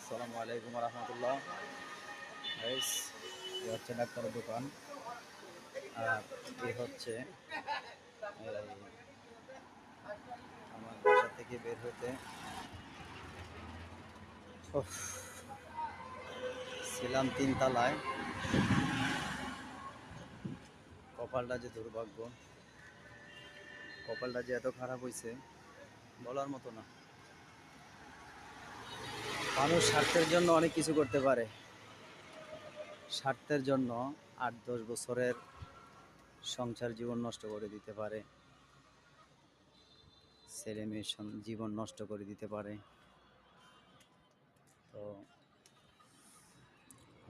আসসালামু আলাইকুম রহমতুল্লাহ। গাইস, এ হচ্ছে ডাক্তারের দোকান। আর এ হচ্ছে এই আমার বাসা থেকে বের হতে উফ, ছিলাম 3 তলায়। কপালটা যে দুর্ভাগ্য, কপালটা যে এত খারাপ হয়েছে বলার মতো না। মানুষ স্বার্থের জন্য অনেক কিছু করতে পারে। স্বার্থের জন্য 8-10 বছরের সংসার জীবন নষ্ট করে দিতে পারে, ছেলে মেয়ের জীবন নষ্ট করে দিতে পারে।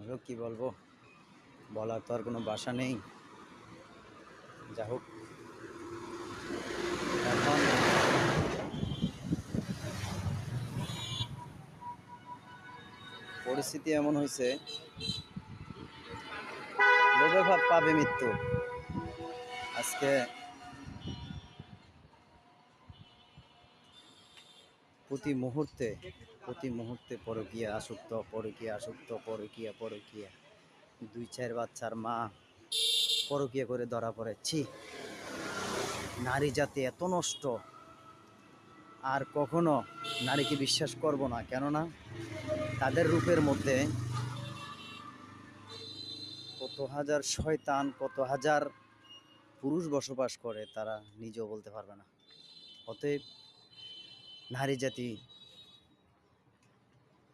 তো কি বলবো, বলার তো আর কোনো ভাষা নেই। যা হোক, এখন পরিস্থিতি এমন হয়েছে, লোভে ভাব পাবে মৃত্যু। আজকে প্রতি মুহূর্তে পরকীয়া আসক্ত, পরকীয়া আসক্ত, পরকীয়া 2-4 বাচ্চার মা পরকীয়া করে ধরা পড়ে। ছি, নারী জাতি এত নষ্ট। আর কখনো নারীকে বিশ্বাস করব না, কেননা তাদের রূপের মধ্যে কত হাজার শয়তান, কত হাজার পুরুষ বসবাস করে, তারা নিজেও বলতে পারবে না। অতএব নারী জাতি,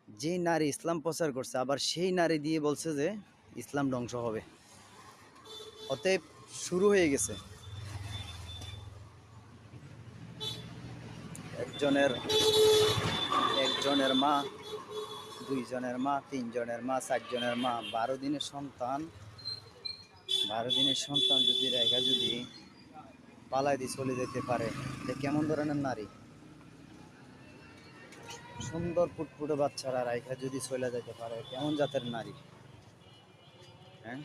যে নারী ইসলাম প্রচার করছে, আবার সেই নারী দিয়ে বলছে যে ইসলাম ধ্বংস হবে। অতএব শুরু হয়ে গেছে একজনের মা, 2 জনের মা, 3 জনের মা, 4 জনের মা, 12 দিনের সন্তান যদি রেখা যদি পালায় দিয়ে চলে যেতে পারে, এটা কেমন ধরনের নারী? সুন্দর ফুটফুটে বাচ্চারা রাইখা যদি চলে যেতে পারে, কেমন জাতের নারী? হ্যাঁ,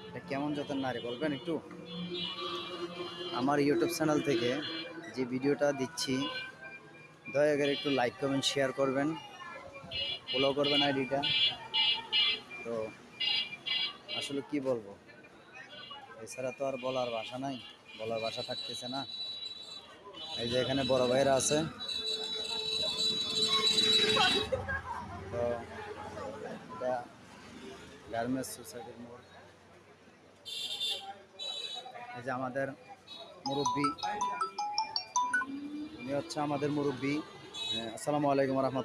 এটা কেমন জাতের নারী বলবেন একটু? আমার ইউটিউব চ্যানেল থেকে যে ভিডিওটা দিচ্ছি, দয়া করে একটু লাইক কমেন্ট শেয়ার করবেন, ফলো করবেন আইডিটা। তো আসলে কি বলবো, এছাড়া তো আর বলার ভাষা নাই, বলার ভাষা থাকতেছে না। এই যে এখানে বড় ভাইরা আছে, তো এটা গার্মেন্টস সোসাইটির মোড়। এই যে আমাদের মুরব্বী, উনি হচ্ছে আমাদের মুরব্বী। আসসালামু আলাইকুম রহমতুল্লাহ।